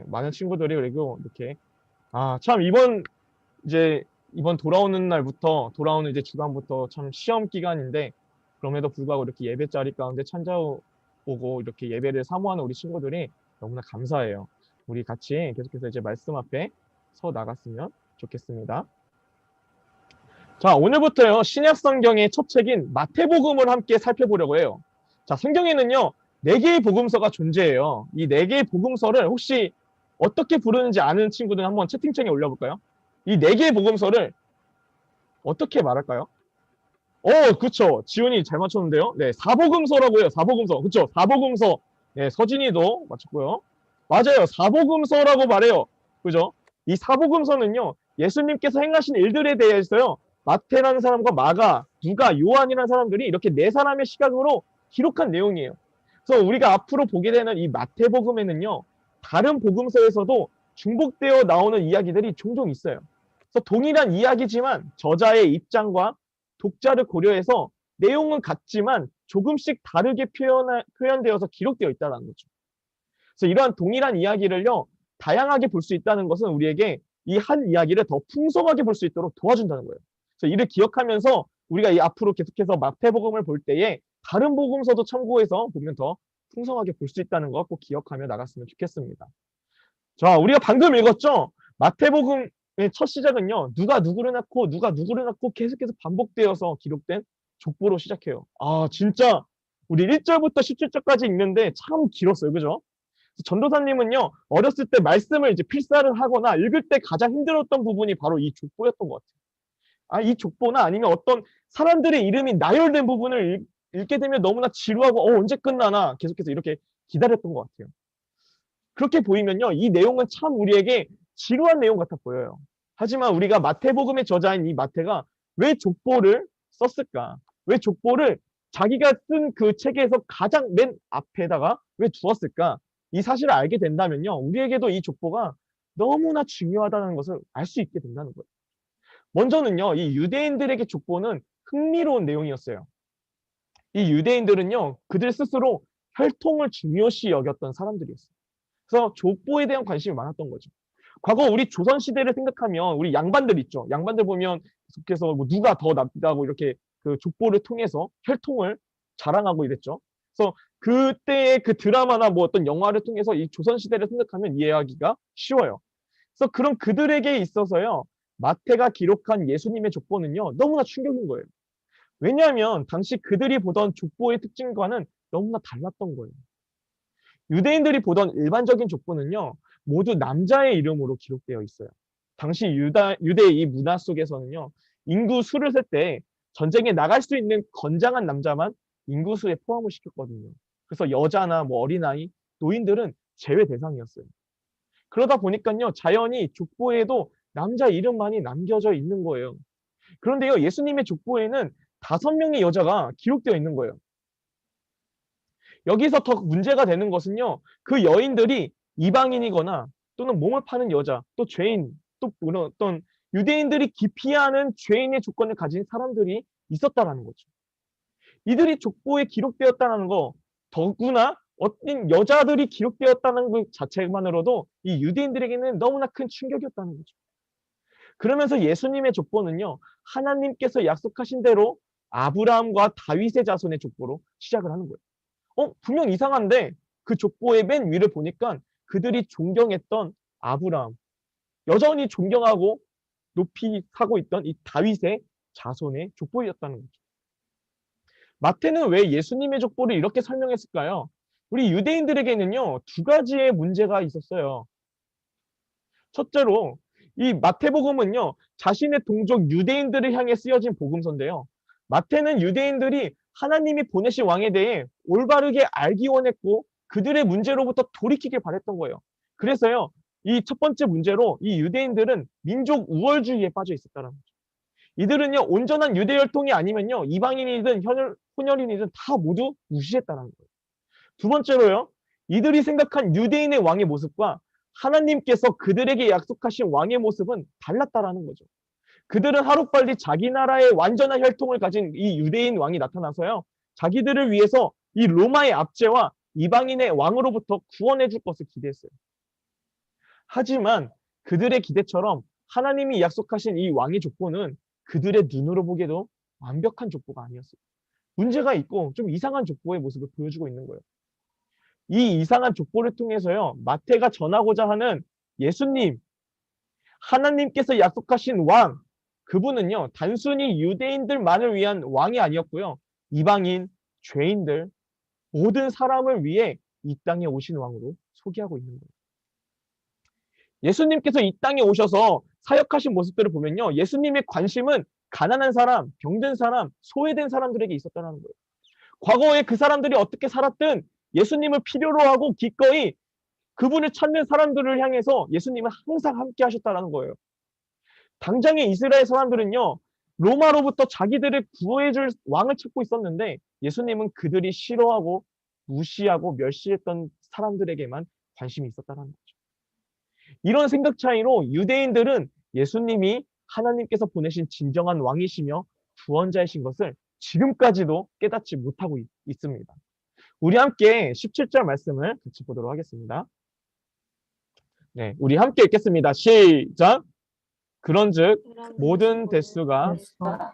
많은 친구들이 그리고 이렇게 참 이번 돌아오는 날부터 돌아오는 이제 주간부터 참 시험 기간인데 그럼에도 불구하고 이렇게 예배 자리 가운데 찾아오고 이렇게 예배를 사모하는 우리 친구들이 너무나 감사해요. 우리 같이 계속해서 이제 말씀 앞에 서 나갔으면 좋겠습니다. 자, 오늘부터요, 신약 성경의 첫 책인 마태복음을 함께 살펴보려고 해요. 자, 성경에는요, 4개의 복음서가 존재해요. 이 4개의 복음서를 혹시 어떻게 부르는지 아는 친구들 한번 채팅창에 올려볼까요? 이 4개의 복음서를 어떻게 말할까요? 그쵸. 지훈이 잘 맞췄는데요. 네, 사복음서라고 해요. 사복음서. 그쵸. 사복음서. 네, 서진이도 맞췄고요. 맞아요. 사복음서라고 말해요. 그죠? 이 사복음서는요, 예수님께서 행하신 일들에 대해서요, 마태라는 사람과 마가, 누가, 요한이라는 사람들이 이렇게 4사람의 시각으로 기록한 내용이에요. 그래서 우리가 앞으로 보게 되는 이 마태복음에는요, 다른 복음서에서도 중복되어 나오는 이야기들이 종종 있어요. 그래서 동일한 이야기지만 저자의 입장과 독자를 고려해서 내용은 같지만 조금씩 다르게 표현되어서 기록되어 있다는 거죠. 그래서 이러한 동일한 이야기를요, 다양하게 볼 수 있다는 것은 우리에게 이 한 이야기를 더 풍성하게 볼 수 있도록 도와준다는 거예요. 그래서 이를 기억하면서 우리가 이 앞으로 계속해서 마태복음을 볼 때에 다른 복음서도 참고해서 보면 더 풍성하게 볼 수 있다는 거 꼭 기억하며 나갔으면 좋겠습니다. 자, 우리가 방금 읽었죠? 마태복음의 첫 시작은요, 누가 누구를 낳고 계속해서 반복되어서 기록된 족보로 시작해요. 진짜 우리 1절부터 17절까지 읽는데 참 길었어요. 그죠? 전도사님은요, 어렸을 때 말씀을 이제 필사를 하거나 읽을 때 가장 힘들었던 부분이 바로 이 족보였던 것 같아요. 이 족보나 아니면 어떤 사람들의 이름이 나열된 부분을 읽게 되면 너무나 지루하고 언제 끝나나 계속해서 이렇게 기다렸던 것 같아요. 그렇게 보이면요, 이 내용은 참 우리에게 지루한 내용 같아 보여요. 하지만 우리가 마태복음의 저자인 이 마태가 왜 족보를 썼을까? 왜 족보를 자기가 쓴 그 책에서 가장 맨 앞에다가 왜 두었을까? 이 사실을 알게 된다면요, 우리에게도 이 족보가 너무나 중요하다는 것을 알 수 있게 된다는 거예요. 먼저는요, 이 유대인들에게 족보는 흥미로운 내용이었어요. 이 유대인들은요, 그들 스스로 혈통을 중요시 여겼던 사람들이었어요. 그래서 족보에 대한 관심이 많았던 거죠. 과거 우리 조선시대를 생각하면 우리 양반들 있죠. 양반들 보면 계속해서 뭐 누가 더 낫다고 이렇게 그 족보를 통해서 혈통을 자랑하고 이랬죠. 그래서 그때의 그 드라마나 뭐 어떤 영화를 통해서 이 조선시대를 생각하면 이해하기가 쉬워요. 그래서 그런 그들에게 있어서요, 마태가 기록한 예수님의 족보는요, 너무나 충격인 거예요. 왜냐하면 당시 그들이 보던 족보의 특징과는 너무나 달랐던 거예요. 유대인들이 보던 일반적인 족보는요, 모두 남자의 이름으로 기록되어 있어요. 당시 유대의 이 문화 속에서는요, 인구 수를 셀 때 전쟁에 나갈 수 있는 건장한 남자만 인구 수에 포함을 시켰거든요. 그래서 여자나 뭐 어린아이, 노인들은 제외 대상이었어요. 그러다 보니까요, 자연히 족보에도 남자 이름만이 남겨져 있는 거예요. 그런데요, 예수님의 족보에는 5명의 여자가 기록되어 있는 거예요. 여기서 더 문제가 되는 것은요, 그 여인들이 이방인이거나 또는 몸을 파는 여자, 또 죄인, 또 어떤 유대인들이 기피하는 죄인의 조건을 가진 사람들이 있었다라는 거죠. 이들이 족보에 기록되었다는 거, 더구나 어떤 여자들이 기록되었다는 것 자체만으로도 이 유대인들에게는 너무나 큰 충격이었다는 거죠. 그러면서 예수님의 족보는요, 하나님께서 약속하신 대로 아브라함과 다윗의 자손의 족보로 시작을 하는 거예요. 분명 이상한데 그 족보의 맨 위를 보니까 그들이 존경했던 아브라함, 여전히 존경하고 높이 사고 있던 이 다윗의 자손의 족보였다는 거죠. 마태는 왜 예수님의 족보를 이렇게 설명했을까요? 우리 유대인들에게는요, 2가지의 문제가 있었어요. 첫째로 이 마태복음은요, 자신의 동족 유대인들을 향해 쓰여진 복음서인데요. 마태는 유대인들이 하나님이 보내신 왕에 대해 올바르게 알기 원했고 그들의 문제로부터 돌이키길 바랬던 거예요. 그래서요, 이 첫 번째 문제로 이 유대인들은 민족 우월주의에 빠져 있었다는 거죠. 이들은요, 온전한 유대 혈통이 아니면요, 이방인이든 혼혈인이든 다 모두 무시했다는 거예요. 두 번째로요, 이들이 생각한 유대인의 왕의 모습과 하나님께서 그들에게 약속하신 왕의 모습은 달랐다라는 거죠. 그들은 하루빨리 자기 나라의 완전한 혈통을 가진 이 유대인 왕이 나타나서요, 자기들을 위해서 이 로마의 압제와 이방인의 왕으로부터 구원해 줄 것을 기대했어요. 하지만 그들의 기대처럼 하나님이 약속하신 이 왕의 족보는 그들의 눈으로 보기에도 완벽한 족보가 아니었어요. 문제가 있고 좀 이상한 족보의 모습을 보여주고 있는 거예요. 이 이상한 족보를 통해서요, 마태가 전하고자 하는 예수님, 하나님께서 약속하신 왕, 그분은요, 단순히 유대인들만을 위한 왕이 아니었고요. 이방인, 죄인들, 모든 사람을 위해 이 땅에 오신 왕으로 소개하고 있는 거예요. 예수님께서 이 땅에 오셔서 사역하신 모습들을 보면요, 예수님의 관심은 가난한 사람, 병든 사람, 소외된 사람들에게 있었다는 거예요. 과거에 그 사람들이 어떻게 살았든 예수님을 필요로 하고 기꺼이 그분을 찾는 사람들을 향해서 예수님은 항상 함께 하셨다는 거예요. 당장의 이스라엘 사람들은요, 로마로부터 자기들을 구해줄 왕을 찾고 있었는데 예수님은 그들이 싫어하고 무시하고 멸시했던 사람들에게만 관심이 있었다는 거죠. 이런 생각 차이로 유대인들은 예수님이 하나님께서 보내신 진정한 왕이시며 구원자이신 것을 지금까지도 깨닫지 못하고 있습니다. 우리 함께 17절 말씀을 같이 보도록 하겠습니다. 네, 우리 함께 읽겠습니다. 시작! 그런즉 모든 대수가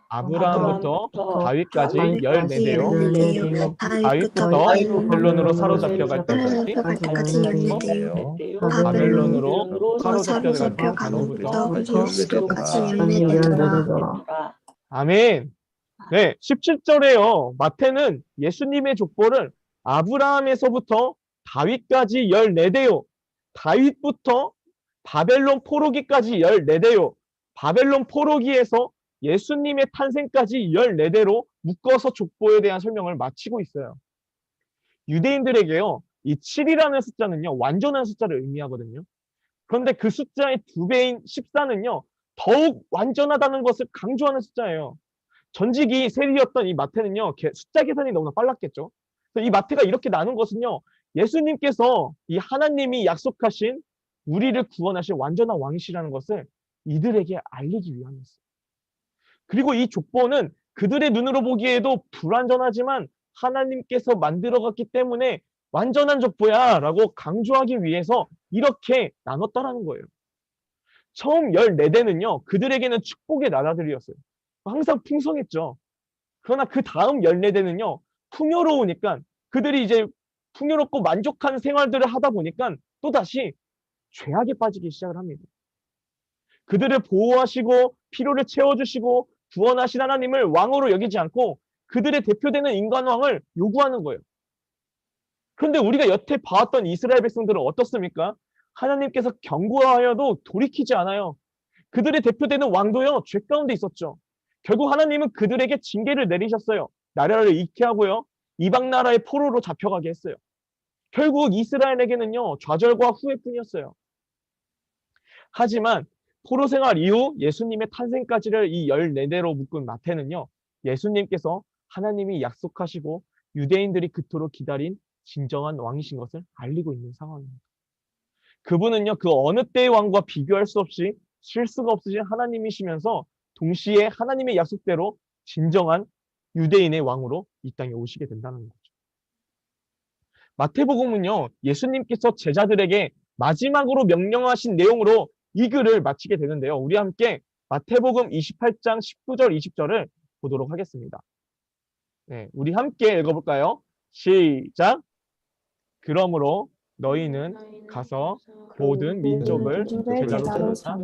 아브라함부터 다윗까지 14대요. 다윗부터 바벨론으로 사로잡혀갈 때까지 바벨론으로 사로잡혀갈 때부터 아멘. 네, 17절에요. 마태는 예수님의 족보를 아브라함에서부터 다윗까지 14대요. 다윗부터 바벨론 포로기까지 14대요. 바벨론 포로기에서 예수님의 탄생까지 14대로 묶어서 족보에 대한 설명을 마치고 있어요. 유대인들에게요, 이 7이라는 숫자는요, 완전한 숫자를 의미하거든요. 그런데 그 숫자의 2배인 14는요, 더욱 완전하다는 것을 강조하는 숫자예요. 전직이 세리였던 이 마태는요, 숫자 계산이 너무나 빨랐겠죠. 이 마태가 이렇게 나눈 것은요, 예수님께서 이 하나님이 약속하신 우리를 구원하실 완전한 왕이시라는 것을 이들에게 알리기 위함이었어요. 그리고 이 족보는 그들의 눈으로 보기에도 불완전하지만 하나님께서 만들어갔기 때문에 완전한 족보야 라고 강조하기 위해서 이렇게 나눴다라는 거예요. 처음 14대는요, 그들에게는 축복의 나라들이었어요. 항상 풍성했죠. 그러나 그 다음 14대는요, 풍요로우니까 그들이 이제 풍요롭고 만족한 생활들을 하다 보니까 또다시 죄악에 빠지기 시작을 합니다. 그들을 보호하시고 필요를 채워주시고 구원하신 하나님을 왕으로 여기지 않고 그들의 대표되는 인간왕을 요구하는 거예요. 그런데 우리가 여태 봐왔던 이스라엘 백성들은 어떻습니까? 하나님께서 경고하여도 돌이키지 않아요. 그들의 대표되는 왕도요, 죄 가운데 있었죠. 결국 하나님은 그들에게 징계를 내리셨어요. 나라를 잃게 하고요, 이방 나라의 포로로 잡혀가게 했어요. 결국 이스라엘에게는요, 좌절과 후회뿐이었어요. 하지만 포로 생활 이후 예수님의 탄생까지를 이 14대로 묶은 마태는요, 예수님께서 하나님이 약속하시고 유대인들이 그토록 기다린 진정한 왕이신 것을 알리고 있는 상황입니다. 그분은요, 그 어느 때의 왕과 비교할 수 없이 실수가 없으신 하나님이시면서 동시에 하나님의 약속대로 진정한 유대인의 왕으로 이 땅에 오시게 된다는 거죠. 마태복음은요, 예수님께서 제자들에게 마지막으로 명령하신 내용으로 이 글을 마치게 되는데요. 우리 함께 마태복음 28장 19절 20절을 보도록 하겠습니다. 네, 우리 함께 읽어볼까요? 시작! 그러므로 너희는 가서 모든 민족을 제자로 삼아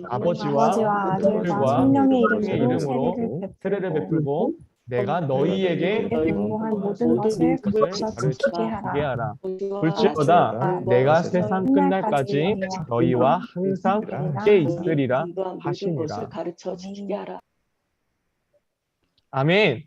아버지와 아들과 성령의 이름으로 세례를 베풀고 내가 너희에게 공부한 모든 것을 가르치게 하라. 볼지어다 내가 세상 끝날까지 너희와 항상 함께 있으리라 하시니라. 아멘.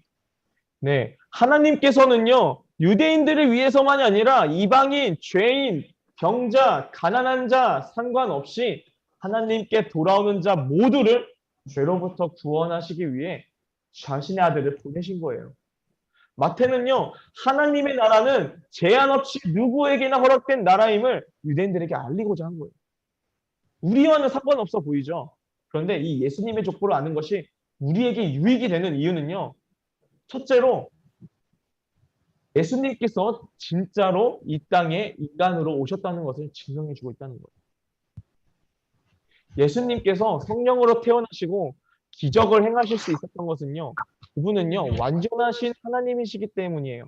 네, 하나님께서는요, 유대인들을 위해서만이 아니라 이방인, 죄인, 병자, 가난한 자 상관없이 하나님께 돌아오는 자 모두를 죄로부터 구원하시기 위해 자신의 아들을 보내신 거예요. 마태는요, 하나님의 나라는 제한 없이 누구에게나 허락된 나라임을 유대인들에게 알리고자 한 거예요. 우리와는 상관없어 보이죠? 그런데 이 예수님의 족보를 아는 것이 우리에게 유익이 되는 이유는요, 첫째로 예수님께서 진짜로 이 땅에 인간으로 오셨다는 것을 증명해주고 있다는 거예요. 예수님께서 성령으로 태어나시고 기적을 행하실 수 있었던 것은요. 그분은요. 완전하신 하나님이시기 때문이에요.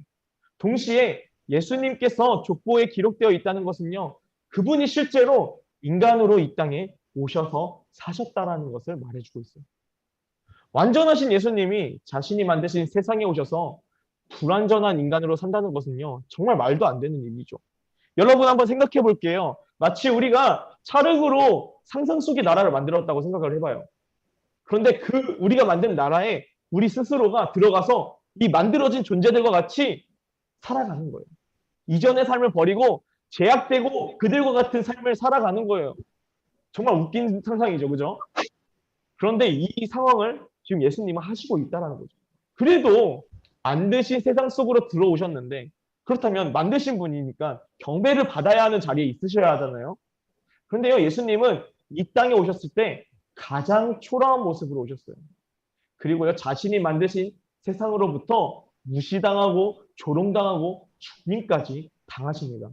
동시에 예수님께서 족보에 기록되어 있다는 것은요. 그분이 실제로 인간으로 이 땅에 오셔서 사셨다라는 것을 말해주고 있어요. 완전하신 예수님이 자신이 만드신 세상에 오셔서 불완전한 인간으로 산다는 것은요. 정말 말도 안 되는 일이죠. 여러분 한번 생각해 볼게요. 마치 우리가 찰흙으로 상상 속의 나라를 만들었다고 생각을 해봐요. 그런데 그 우리가 만든 나라에 우리 스스로가 들어가서 이 만들어진 존재들과 같이 살아가는 거예요. 이전의 삶을 버리고 제약되고 그들과 같은 삶을 살아가는 거예요. 정말 웃긴 상상이죠. 그죠? 그런데 이 상황을 지금 예수님은 하시고 있다는 거죠. 그래도 만드신 세상 속으로 들어오셨는데 그렇다면 만드신 분이니까 경배를 받아야 하는 자리에 있으셔야 하잖아요. 그런데요, 예수님은 이 땅에 오셨을 때 가장 초라한 모습으로 오셨어요. 그리고요, 자신이 만드신 세상으로부터 무시당하고 조롱당하고 죽임까지 당하십니다.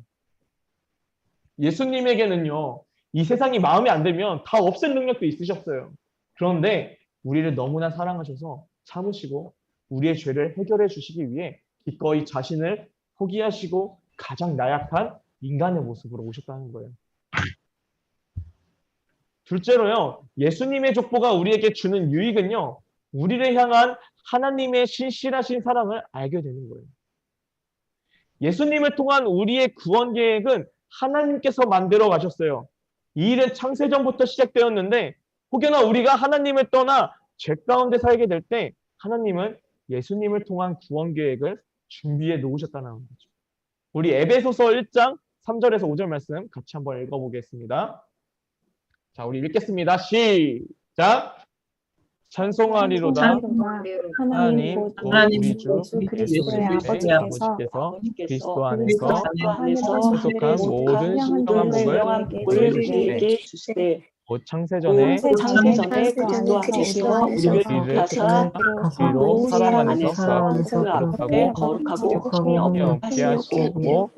예수님에게는요, 이 세상이 마음에 안 들면 다 없앨 능력도 있으셨어요. 그런데 우리를 너무나 사랑하셔서 참으시고 우리의 죄를 해결해 주시기 위해 기꺼이 자신을 포기하시고 가장 나약한 인간의 모습으로 오셨다는 거예요. 둘째로요, 예수님의 족보가 우리에게 주는 유익은요, 우리를 향한 하나님의 신실하신 사랑을 알게 되는 거예요. 예수님을 통한 우리의 구원 계획은 하나님께서 만들어 가셨어요. 이 일은 창세전부터 시작되었는데 혹여나 우리가 하나님을 떠나 죄 가운데 살게 될 때 하나님은 예수님을 통한 구원 계획을 준비해 놓으셨다는 거죠. 우리 에베소서 1장 3절에서 5절 말씀 같이 한번 읽어보겠습니다. 자, 우리 읽겠습니다. 시작! 찬송하리로다 하나님 곧 우리 주 예수 그리스도의 아버지께서 그리스도 안에서 소속한 모든 신령한 복을 우리에게 주시되 곧 창세전에 그리스도 안에서 우리를 그리로 사랑 안에서 거룩하고 흠이 없게 하시고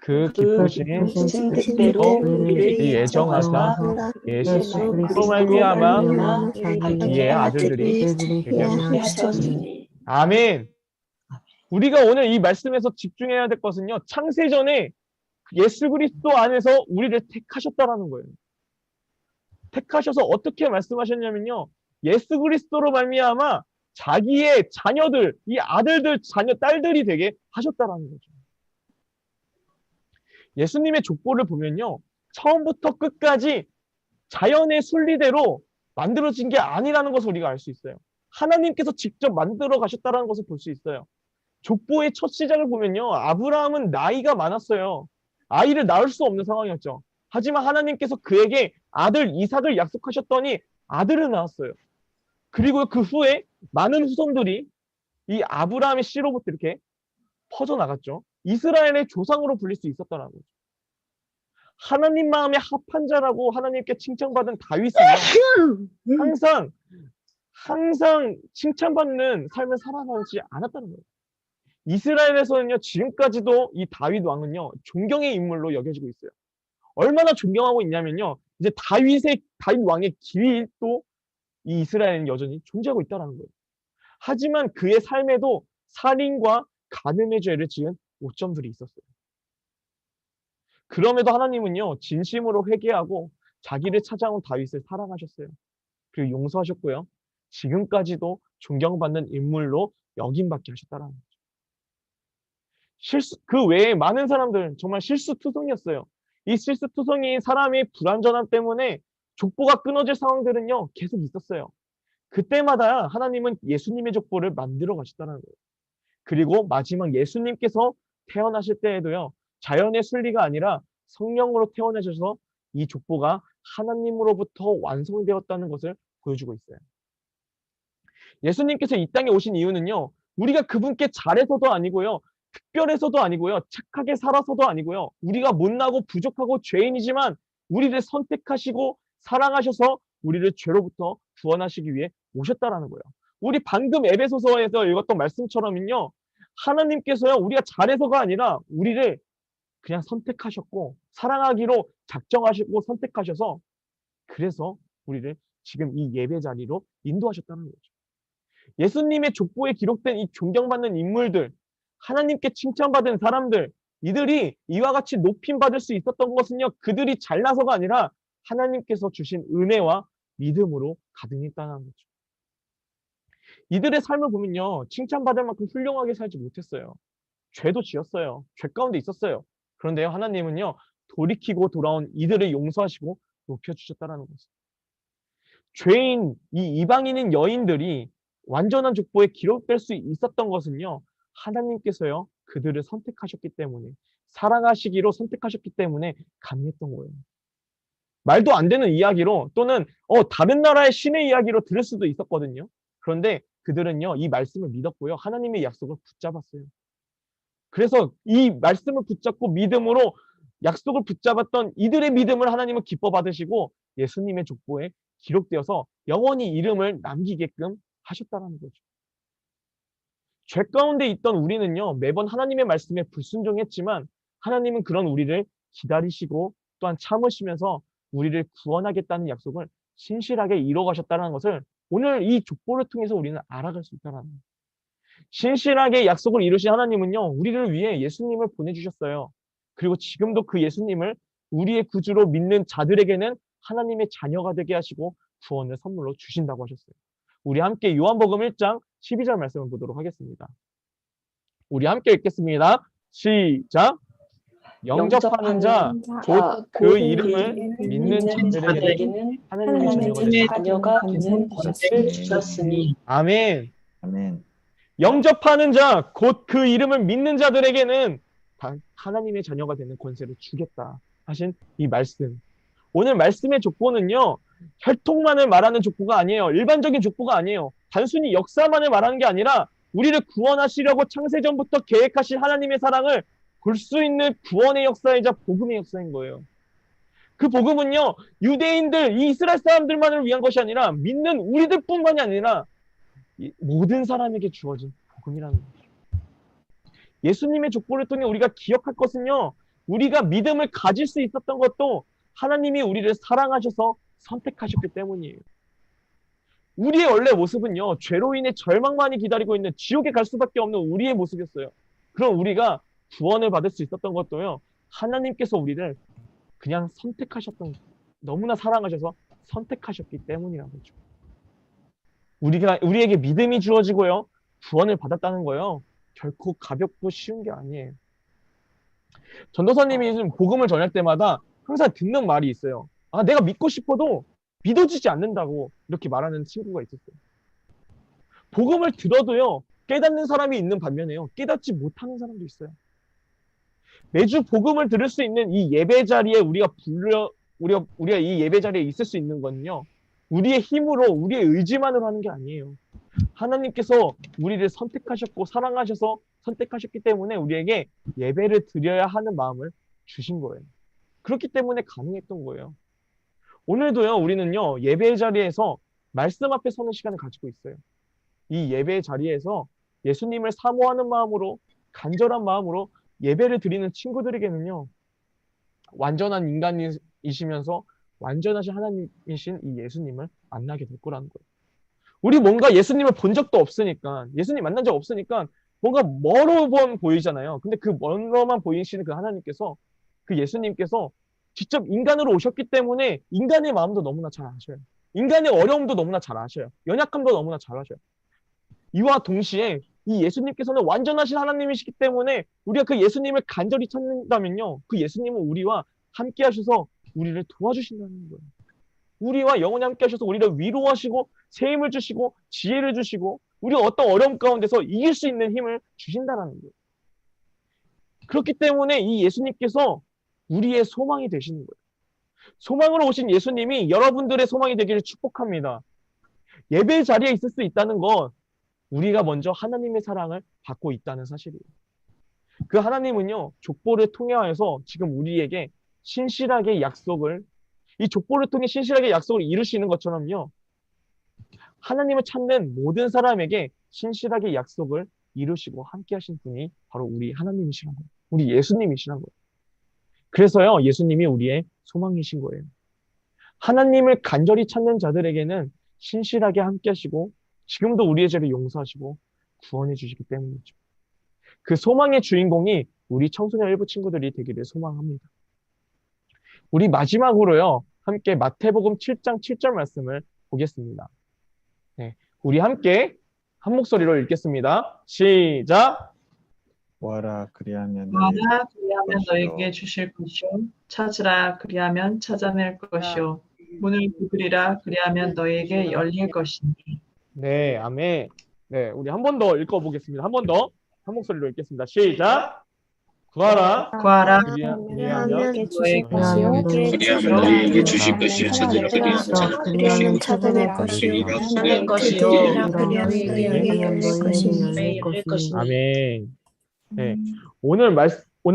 그 기쁘신 뜻대로 우리를 예정하사 예수 그리스도로 말미암아 자기의 아들들이 되게 하셨으니. 아멘. 우리가 오늘 이 말씀에서 집중해야 될 것은요. 창세전에 예수 그리스도 안에서 우리를 택하셨다라는 거예요. 택하셔서 어떻게 말씀하셨냐면요. 예수 그리스도로 말미암아 자기의 자녀들, 이 아들들, 자녀, 딸들이 되게 하셨다라는 거죠. 예수님의 족보를 보면요. 처음부터 끝까지 자연의 순리대로 만들어진 게 아니라는 것을 우리가 알 수 있어요. 하나님께서 직접 만들어 가셨다는 것을 볼 수 있어요. 족보의 첫 시작을 보면요. 아브라함은 나이가 많았어요. 아이를 낳을 수 없는 상황이었죠. 하지만 하나님께서 그에게 아들 이삭을 약속하셨더니 아들을 낳았어요. 그리고 그 후에 많은 후손들이 이 아브라함의 씨로부터 이렇게 퍼져나갔죠. 이스라엘의 조상으로 불릴 수 있었다는 거죠. 하나님 마음에 합한 자라고 하나님께 칭찬받은 다윗은요. 항상 칭찬받는 삶을 살아가지 않았다는 거예요. 이스라엘에서는요. 지금까지도 이 다윗 왕은요. 존경의 인물로 여겨지고 있어요. 얼마나 존경하고 있냐면요. 이제 다윗 왕의 길도 이 이스라엘은 여전히 존재하고 있다는 거예요. 하지만 그의 삶에도 살인과 간음의 죄를 지은 오점들이 있었어요. 그럼에도 하나님은요. 진심으로 회개하고 자기를 찾아온 다윗을 사랑하셨어요. 그리고 용서하셨고요. 지금까지도 존경받는 인물로 역임받게 하셨다는 거죠. 그 외에 많은 사람들 정말 실수투성이었어요. 이 실수투성이인 사람의 불완전함 때문에 족보가 끊어질 상황들은요. 계속 있었어요. 그때마다 하나님은 예수님의 족보를 만들어 가셨다는 거예요. 그리고 마지막 예수님께서 태어나실 때에도요. 자연의 순리가 아니라 성령으로 태어나셔서 이 족보가 하나님으로부터 완성되었다는 것을 보여주고 있어요. 예수님께서 이 땅에 오신 이유는요. 우리가 그분께 잘해서도 아니고요. 특별해서도 아니고요. 착하게 살아서도 아니고요. 우리가 못나고 부족하고 죄인이지만 우리를 선택하시고 사랑하셔서 우리를 죄로부터 구원하시기 위해 오셨다라는 거예요. 우리 방금 에베소서에서 읽었던 말씀처럼요. 하나님께서요. 우리가 잘해서가 아니라 우리를 그냥 선택하셨고 사랑하기로 작정하시고 선택하셔서 그래서 우리를 지금 이 예배 자리로 인도하셨다는 거죠. 예수님의 족보에 기록된 이 존경받는 인물들, 하나님께 칭찬받은 사람들, 이들이 이와 같이 높임받을 수 있었던 것은요, 그들이 잘나서가 아니라 하나님께서 주신 은혜와 믿음으로 가득했다는 거죠. 이들의 삶을 보면요, 칭찬받을 만큼 훌륭하게 살지 못했어요. 죄도 지었어요. 죄 가운데 있었어요. 그런데요, 하나님은요, 돌이키고 돌아온 이들을 용서하시고 높여주셨다는 거죠. 죄인, 이 이방인인 여인들이 완전한 족보에 기록될 수 있었던 것은요, 하나님께서요, 그들을 선택하셨기 때문에, 사랑하시기로 선택하셨기 때문에 가능했던 거예요. 말도 안 되는 이야기로 또는 다른 나라의 신의 이야기로 들을 수도 있었거든요. 그런데 그들은요, 이 말씀을 믿었고요, 하나님의 약속을 붙잡았어요. 그래서 이 말씀을 붙잡고 믿음으로 약속을 붙잡았던 이들의 믿음을 하나님은 기뻐 받으시고 예수님의 족보에 기록되어서 영원히 이름을 남기게끔 하셨다는 거죠. 죄 가운데 있던 우리는요, 매번 하나님의 말씀에 불순종했지만 하나님은 그런 우리를 기다리시고 또한 참으시면서 우리를 구원하겠다는 약속을 신실하게 이뤄가셨다는 것을 오늘 이 족보를 통해서 우리는 알아갈 수 있다는 거예요. 신실하게 약속을 이루신 하나님은요, 우리를 위해 예수님을 보내주셨어요. 그리고 지금도 그 예수님을 우리의 구주로 믿는 자들에게는 하나님의 자녀가 되게 하시고 구원을 선물로 주신다고 하셨어요. 우리 함께 요한복음 1장 12절 말씀을 보도록 하겠습니다. 우리 함께 읽겠습니다. 시작! 영접하는 자, 곧 그 이름을 믿는 자들에게는 하나님의 자녀가 되는 것을 주셨으니. 아멘. 아멘. 영접하는 자, 곧 그 이름을 믿는 자들에게는 하나님의 자녀가 되는 권세를 주겠다 하신 이 말씀. 오늘 말씀의 족보는요, 혈통만을 말하는 족보가 아니에요. 일반적인 족보가 아니에요. 단순히 역사만을 말하는 게 아니라 우리를 구원하시려고 창세전부터 계획하신 하나님의 사랑을 볼 수 있는 구원의 역사이자 복음의 역사인 거예요. 그 복음은요, 유대인들, 이 이스라엘 사람들만을 위한 것이 아니라 믿는 우리들뿐만이 아니라 모든 사람에게 주어진 복음이라는 거죠. 예수님의 족보를 통해 우리가 기억할 것은요, 우리가 믿음을 가질 수 있었던 것도 하나님이 우리를 사랑하셔서 선택하셨기 때문이에요. 우리의 원래 모습은요, 죄로 인해 절망만이 기다리고 있는 지옥에 갈 수밖에 없는 우리의 모습이었어요. 그럼 우리가 구원을 받을 수 있었던 것도요, 하나님께서 우리를 그냥 선택하셨던, 너무나 사랑하셔서 선택하셨기 때문이라는 거죠. 우리에게 믿음이 주어지고요, 구원을 받았다는 거요, 결코 가볍고 쉬운 게 아니에요. 전도사님이 요즘 복음을 전할 때마다 항상 듣는 말이 있어요. 아, 내가 믿고 싶어도 믿어지지 않는다고 이렇게 말하는 친구가 있었어요. 복음을 들어도요, 깨닫는 사람이 있는 반면에요, 깨닫지 못하는 사람도 있어요. 매주 복음을 들을 수 있는 이 예배 자리에 우리가 이 예배 자리에 있을 수 있는 건요, 우리의 힘으로, 우리의 의지만으로 하는 게 아니에요. 하나님께서 우리를 선택하셨고 사랑하셔서 선택하셨기 때문에 우리에게 예배를 드려야 하는 마음을 주신 거예요. 그렇기 때문에 가능했던 거예요. 오늘도요, 우리는요, 예배 자리에서 말씀 앞에 서는 시간을 가지고 있어요. 이 예배 자리에서 예수님을 사모하는 마음으로, 간절한 마음으로 예배를 드리는 친구들에게는요, 완전한 인간이시면서 완전하신 하나님이신 이 예수님을 만나게 될 거라는 거예요. 우리 뭔가 예수님을 본 적도 없으니까, 예수님 만난 적 없으니까 뭔가 멀어만 보이잖아요. 근데 그 멀어만 보이시는 그 하나님께서, 그 예수님께서 직접 인간으로 오셨기 때문에 인간의 마음도 너무나 잘 아셔요. 인간의 어려움도 너무나 잘 아셔요. 연약함도 너무나 잘 아셔요. 이와 동시에 이 예수님께서는 완전하신 하나님이시기 때문에 우리가 그 예수님을 간절히 찾는다면요, 그 예수님은 우리와 함께 하셔서 우리를 도와주신다는 거예요. 우리와 영원히 함께 하셔서 우리를 위로하시고 새 힘을 주시고 지혜를 주시고 우리가 어떤 어려움 가운데서 이길 수 있는 힘을 주신다는 거예요. 그렇기 때문에 이 예수님께서 우리의 소망이 되시는 거예요. 소망으로 오신 예수님이 여러분들의 소망이 되기를 축복합니다. 예배 자리에 있을 수 있다는 건 우리가 먼저 하나님의 사랑을 받고 있다는 사실이에요. 그 하나님은요, 족보를 통해서 지금 우리에게 신실하게 약속을, 이 족보를 통해 신실하게 약속을 이루시는 것처럼요, 하나님을 찾는 모든 사람에게 신실하게 약속을 이루시고 함께 하신 분이 바로 우리 하나님이시란 거예요. 우리 예수님이시란 거예요. 그래서요, 예수님이 우리의 소망이신 거예요. 하나님을 간절히 찾는 자들에게는 신실하게 함께 하시고 지금도 우리의 죄를 용서하시고 구원해 주시기 때문이죠. 그 소망의 주인공이 우리 청소년 일부 친구들이 되기를 소망합니다. 우리 마지막으로요, 함께 마태복음 7장 7절 말씀을 보겠습니다. 네, 우리 함께 한 목소리로 읽겠습니다. 시작! 구하라 그리하면 너에게 주실 것이요 찾으라 그리하면 찾아낼 것이요 문을 두드리라 그리하면 너에게 열릴 것이니. 네, 아멘. 네, 우리 한 번 더 읽어보겠습니다. 한 번 더 한 목소리로 읽겠습니다. 시작! 구하라 그리하면 너에게 주실 것이요 그리하면 너희에게 주실 것이요 찾으라 그리하면 찾아낼 것이요 찾아낼 것이요 그리하면 너희에게 열릴 것이니. 아멘. 네, 오늘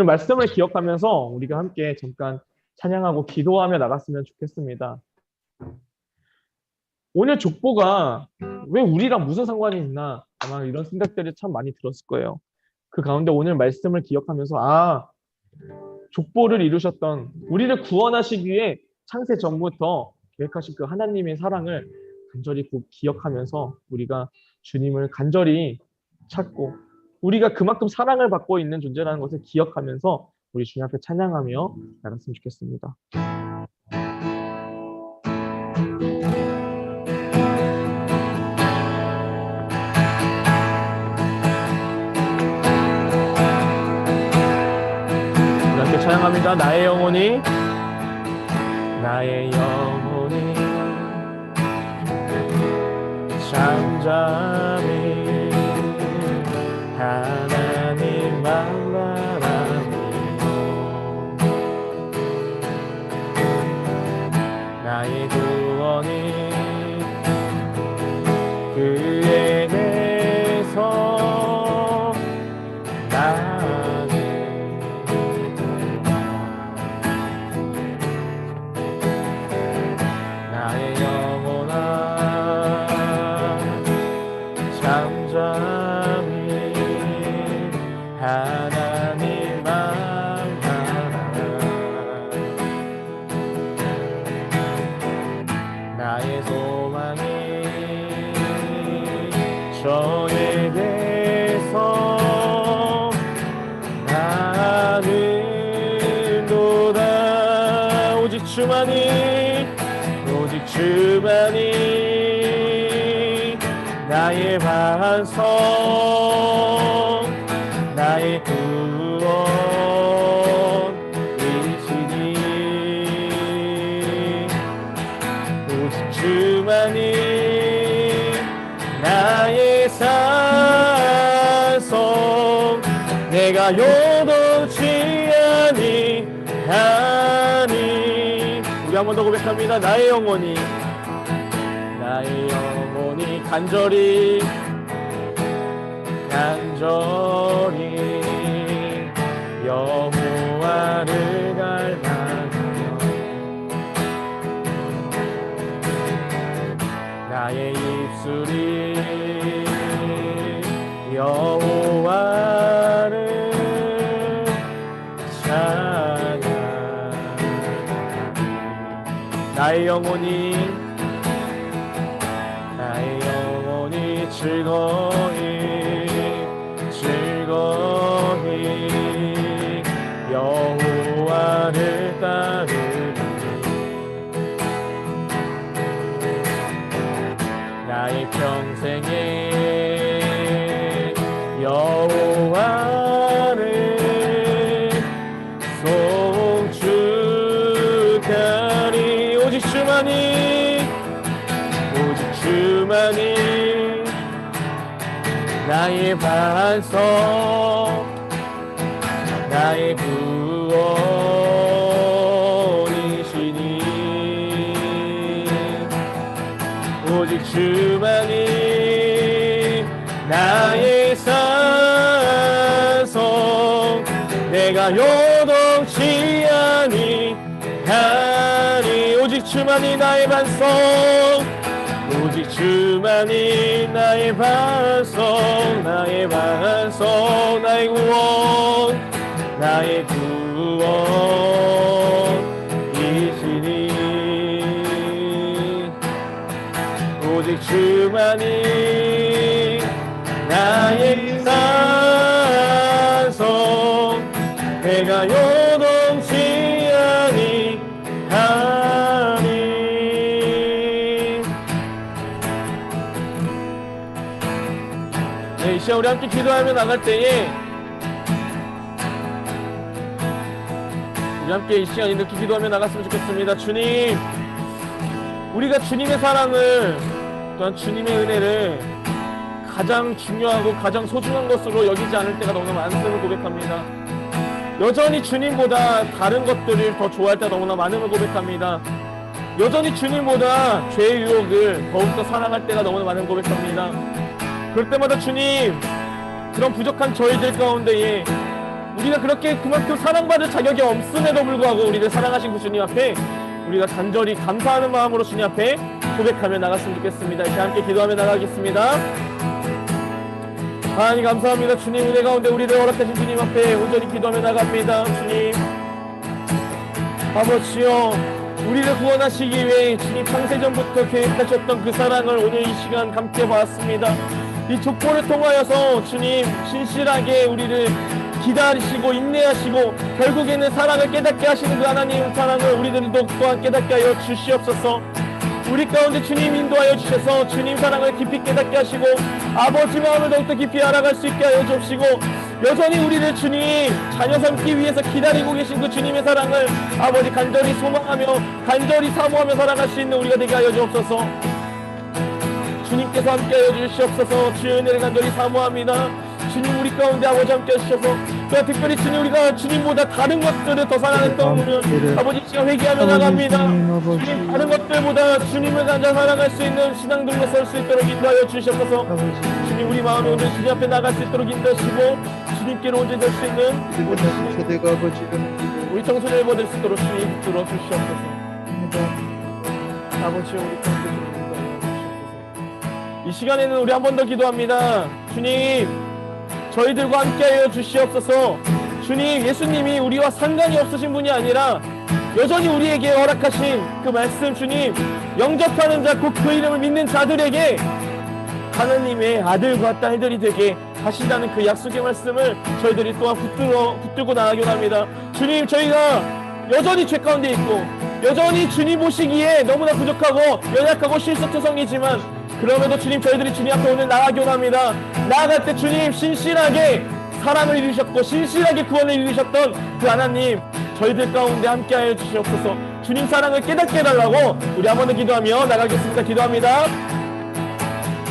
말씀을 기억하면서 우리가 함께 잠깐 찬양하고 기도하며 나갔으면 좋겠습니다. 오늘 족보가 왜 우리랑 무슨 상관이 있나 아마 이런 생각들이 참 많이 들었을 거예요. 그 가운데 오늘 말씀을 기억하면서 족보를 이루셨던 우리를 구원하시기 위해 창세 전부터 계획하신 그 하나님의 사랑을 간절히 기억하면서 우리가 주님을 간절히 찾고 우리가 그만큼 사랑을 받고 있는 존재라는 것을 기억하면서 우리 주님 앞에 찬양하며 나갔으면 좋겠습니다. 우리 함께 찬양합니다. 나의 영혼이 잠잠히 하나님만 바라보며 나의 구원이 그에게서 나는 나의 영혼아 잠잠히 하나님만 바라라 나의 소망이 저에게서 나는도다 오직 주만이 나의 반석 나의 구원이시니 오직 주만이 나의 산성 내가 요동치 아니하니 우리 한 번 더 고백합니다. 나의 영혼이 간절히 여호와를 닮아가며 나의 입술이 여호와를 찬양하니 나의 영혼이 즐거이 여호와를 따르니 나의 평생에 여호와를 송축하리 오직 주만이 나의 반석 나의 구원이시니 오직 주만이 나의 산성 내가 요동치 아니하니 오직 주만이 나의 반석 오직 주만이 나의 반석 나의 구원 나의 구원이시니 오직 주만이 나의 산소 내가 요동치 아니하니. 네, 이 시간 우리 함께 기도하며 나갈 때에 우리 함께 이 시간 이렇게 기도하며 나갔으면 좋겠습니다. 주님, 우리가 주님의 사랑을 또한 주님의 은혜를 가장 중요하고 가장 소중한 것으로 여기지 않을 때가 너무나 많음을 고백합니다. 여전히 주님보다 다른 것들을 더 좋아할 때가 너무나 많음을 고백합니다. 여전히 주님보다 죄의 유혹을 더욱더 사랑할 때가 너무나 많음을 고백합니다. 그럴 때마다 주님, 그런 부족한 저희들 가운데에 우리가 그렇게 그만큼 사랑받을 자격이 없음에도 불구하고 우리를 사랑하신 그 주님 앞에 우리가 간절히 감사하는 마음으로 주님 앞에 고백하며 나갔으면 좋겠습니다. 이제 함께 기도하며 나가겠습니다. 하나님 감사합니다. 주님 은혜 가운데 우리를 허락하신 주님 앞에 온전히 기도하며 나갑니다. 주님 아버지여, 우리를 구원하시기 위해 주님 창세전부터 계획하셨던 그 사랑을 오늘 이 시간 함께 봤습니다. 이 족보를 통하여서 주님 신실하게 우리를 기다리시고 인내하시고 결국에는 사랑을 깨닫게 하시는 그 하나님 사랑을 우리들도 또한 깨닫게 하여 주시옵소서. 우리 가운데 주님 인도하여 주셔서 주님 사랑을 깊이 깨닫게 하시고 아버지 마음을 더욱더 깊이 알아갈 수 있게 하여 주시고 여전히 우리를 주님 자녀 삼기 위해서 기다리고 계신 그 주님의 사랑을 아버지 간절히 소망하며 간절히 사모하며 살아갈 수 있는 우리가 되게 하여 주옵소서. 주님께서 함께 하여 주시옵소서. 주의 은혜를 간절히 사모합니다. 주님 우리 가운데 아버지 함께 하셔서 또 특별히 주님 우리가 주님보다 다른 것들을 더 사랑했던 우리는 아버지 시간 회개하며 나갑니다. 주님 다른 것들보다 주님을 가장 사랑할 수 있는 신앙들로 설 수 있도록 인도하여 주시옵소서. 주님 우리 마음에 오늘 주님 앞에 나갈 수 있도록 인도하시고 주님께로 온전히 될 수 있는 우리 청소년을 받을 수 있도록 주님 붙들어 주시옵소서. 아버지여 우리 가운데 주님 인도하여 주시옵소서. 이 시간에는 우리 한 번 더 기도합니다. 주님 저희들과 함께하여 주시옵소서. 주님 예수님이 우리와 상관이 없으신 분이 아니라 여전히 우리에게 허락하신 그 말씀 주님 영접하는 자 곧 그 이름을 믿는 자들에게 하나님의 아들과 딸들이 되게 하신다는 그 약속의 말씀을 저희들이 또한 붙들고 나가기로 합니다. 주님 저희가 여전히 죄 가운데 있고 여전히 주님 보시기에 너무나 부족하고 연약하고 실수투성이지만 그럼에도 주님 저희들이 주님 앞에 오늘 나가기로 합니다. 나아갈 때 주님 신실하게 사랑을 이루셨고 신실하게 구원을 이루셨던 그 하나님 저희들 가운데 함께하여 주시옵소서. 주님 사랑을 깨닫게 해달라고 우리 한 번 더 기도하며 나가겠습니다. 기도합니다.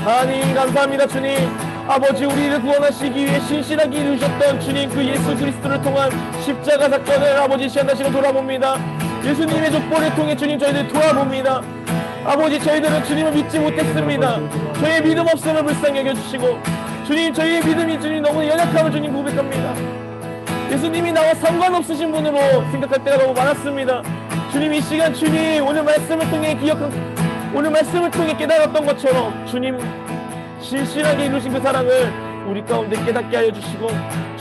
하나님 감사합니다. 주님 아버지 우리를 구원하시기 위해 신실하게 이루셨던 주님 그 예수 그리스도를 통한 십자가 사건을 아버지 시간 다시금 돌아봅니다. 예수님의 족보를 통해 주님 저희들 돌아봅니다. 아버지 저희들은 주님을 믿지 못했습니다. 저희의 믿음 없음을 불쌍히 여겨주시고 주님 저희의 믿음이 주님 너무 연약함을 주님 고백합니다. 예수님이 나와 상관없으신 분으로 생각할 때가 너무 많았습니다. 주님 이 시간 주님 오늘 말씀을 통해 오늘 말씀을 통해 깨달았던 것처럼 주님 신실하게 이루신 그 사랑을 우리 가운데 깨닫게 하여 주시고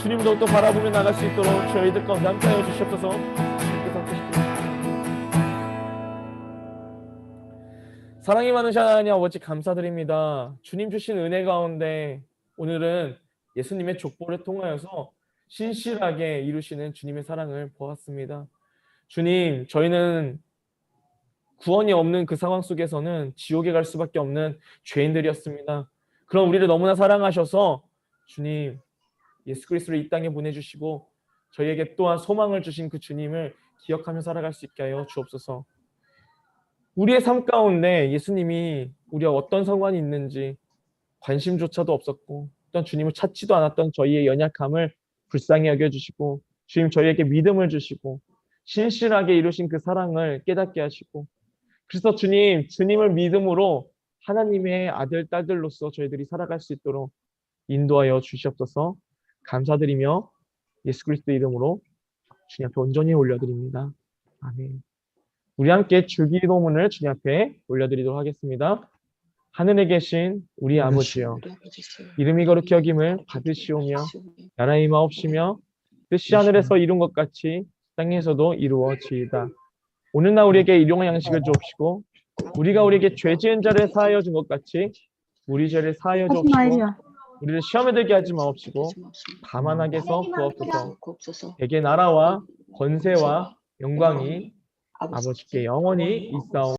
주님을 더욱더 바라보며 나갈 수 있도록 저희들 가운데 함께 하여 주시옵소서. 주님께서 함께 해주십시오. 사랑이 많으신 하나님 아버지 감사드립니다. 주님 주신 은혜 가운데 오늘은 예수님의 족보를 통하여서 신실하게 이루시는 주님의 사랑을 보았습니다. 주님 저희는 구원이 없는 그 상황 속에서는 지옥에 갈 수밖에 없는 죄인들이었습니다. 그럼 우리를 너무나 사랑하셔서 주님 예수 그리스도를 이 땅에 보내주시고 저희에게 또한 소망을 주신 그 주님을 기억하며 살아갈 수 있게 하여 주옵소서. 우리의 삶 가운데 예수님이 우리와 어떤 상관이 있는지 관심조차도 없었고 어떤 주님을 찾지도 않았던 저희의 연약함을 불쌍히 여겨주시고 주님 저희에게 믿음을 주시고 신실하게 이루신 그 사랑을 깨닫게 하시고 그래서 주님을 믿음으로 하나님의 아들, 딸들로서 저희들이 살아갈 수 있도록 인도하여 주시옵소서. 감사드리며 예수 그리스도 이름으로 주님 앞에 온전히 올려드립니다. 아멘. 우리 함께 주기도문을 주님 앞에 올려드리도록 하겠습니다. 하늘에 계신 우리 아버지여, 이름이 거룩히 여김을 받으시오며 나라의 임하옵시며 뜻이 하늘에서 이룬 것 같이 땅에서도 이루어지이다. 오늘날 우리에게 일용할 양식을 주옵시고 우리가 우리에게 죄 지은 자를 사하여 준 것 같이 우리 죄를 사하여 주옵시고 우리를 시험에 들게 하지 마옵시고 다만 악에서 구하옵소서. 대개 나라와 권세와 영광이 아버지께 영원히 있사옵나이다.